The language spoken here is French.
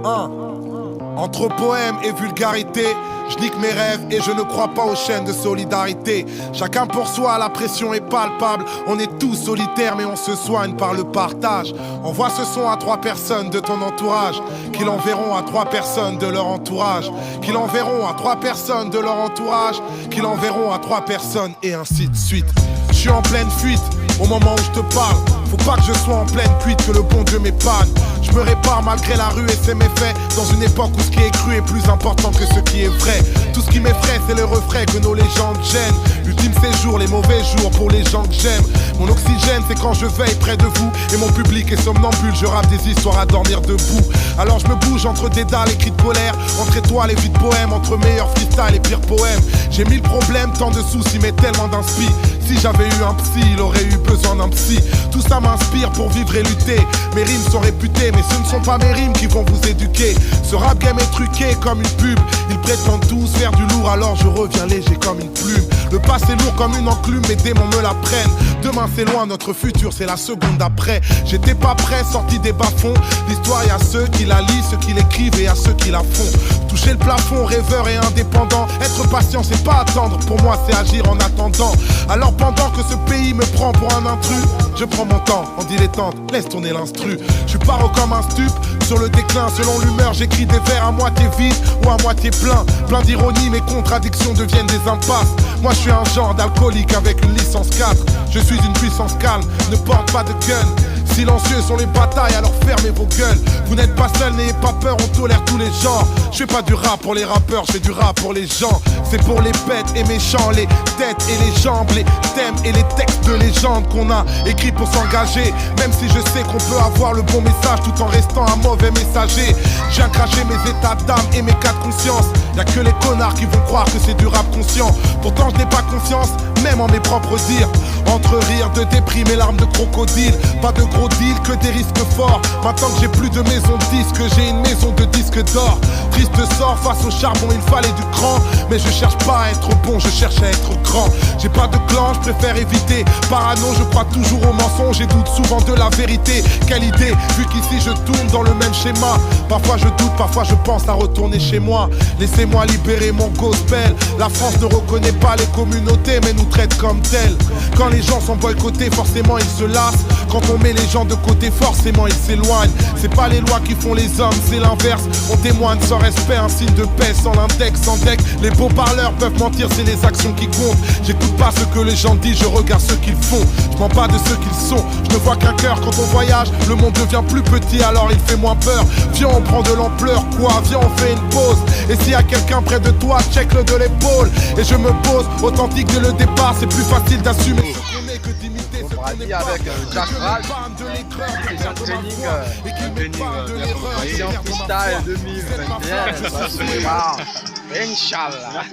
Hein. Entre poème et vulgarité, je nique mes rêves et je ne crois pas aux chaînes de solidarité. Chacun pour soi, la pression est palpable. On est tous solitaires mais on se soigne par le partage. Envoie ce son à 3 personnes de ton entourage, qui l'enverront à 3 personnes de leur entourage, qui l'enverront à 3 personnes de leur entourage, qui l'enverront à 3 personnes et ainsi de suite. Je suis en pleine fuite au moment où je te parle. Faut pas que je sois en pleine cuite, que le bon Dieu m'épargne. Je me répare malgré la rue et ses méfaits, dans une époque où ce qui est cru est plus important que ce qui est vrai. Tout ce qui m'effraie c'est le refrain que nos légendes gênent. Ultime séjour, les mauvais jours pour les gens que j'aime. Mon oxygène c'est quand je veille près de vous, et mon public est somnambule, je rappe des histoires à dormir debout. Alors je me bouge entre des dalles et cris de colère, entre étoiles et vies de poèmes, entre meilleurs freestyle et pires poèmes. J'ai 1000 problèmes, tant de soucis mais tellement d'inspi. Si j'avais eu un psy, il aurait eu besoin d'un psy. Tout ça m'inspire pour vivre et lutter. Mes rimes sont réputées, mais ce ne sont pas mes rimes qui vont vous éduquer. Ce rap game est truqué comme une pub. Ils prétendent tous faire du lourd, alors je reviens léger comme une plume. Le passé lourd comme une enclume, mes démons me la prennent. Demain c'est loin, notre futur c'est la seconde d'après. J'étais pas prêt, sorti des bas-fonds. L'histoire y a ceux qui la lisent, ceux qui l'écrivent et à ceux qui la font. Toucher le plafond, rêveur et indépendant. Être patient c'est pas attendre, pour moi c'est agir en attendant. Alors pendant que ce pays me prend pour un intrus, je prends mon temps en dilettante, laisse tourner l'instru. Je suis paro comme un stup, sur le déclin selon l'humeur. J'écris des vers à moitié vides ou à moitié plein. Plein d'ironie, mes contradictions deviennent des impasses. Moi je suis un genre d'alcoolique avec une licence 4. Je suis une puissance calme, ne porte pas de gun. Silencieux sont les batailles, alors fermez vos gueules. Vous n'êtes pas seul, n'ayez pas peur, on tolère tous les genres. Je fais pas du rap pour les rappeurs, je fais du rap pour les gens. C'est pour les bêtes et méchants, les têtes et les jambes, les thèmes et les textes de légende qu'on a écrits pour s'engager. Même si je sais qu'on peut avoir le bon message tout en restant un mauvais messager. Je viens cracher mes états d'âme et mes cas de conscience. Y'a que les connards qui vont croire que c'est du rap conscient. Pourtant je n'ai pas confiance, même en mes propres dires. Entre rire de déprime et larmes de crocodile. Pas de gros deal, que des risques forts. Maintenant que j'ai plus de maison de disques, j'ai une maison de disques d'or. Triste sort, face au charbon il fallait du cran. Mais je cherche pas à être bon, je cherche à être grand. J'ai pas de clan, je préfère éviter. Parano, je crois toujours aux mensonges et doute souvent de la vérité. Quelle idée, vu qu'ici je tourne dans le même schéma. Parfois je doute, parfois je pense à retourner chez moi. Laissez-moi libérer mon gospel. La France ne reconnaît pas les communautés mais nous traite comme tels. Quand les gens sont boycottés, forcément ils se lassent. Quand on met les gens de côté, forcément ils s'éloignent. C'est pas les lois qui font les hommes, c'est l'inverse. On témoigne sans respect, un signe de paix, sans l'index, sans deck. Les beaux parleurs peuvent mentir, c'est les actions qui comptent. J'écoute pas ce que les gens disent, je regarde ce qu'ils font. Je mens pas de ce qu'ils sont, je ne vois qu'un cœur. Quand on voyage, le monde devient plus petit, alors il fait moins peur. Viens on prend de l'ampleur, quoi, viens on fait une pause. Et s'il y a quelqu'un près de toi, check-le de l'épaule. Et je me pose, authentique dès le départ, c'est plus facile d'assumer ce qu'on est que d'imiter ce qu'on n'est pas. Avec Jack Raj, c'est un training freestyle 2021, ça se prépare, Inch'Allah.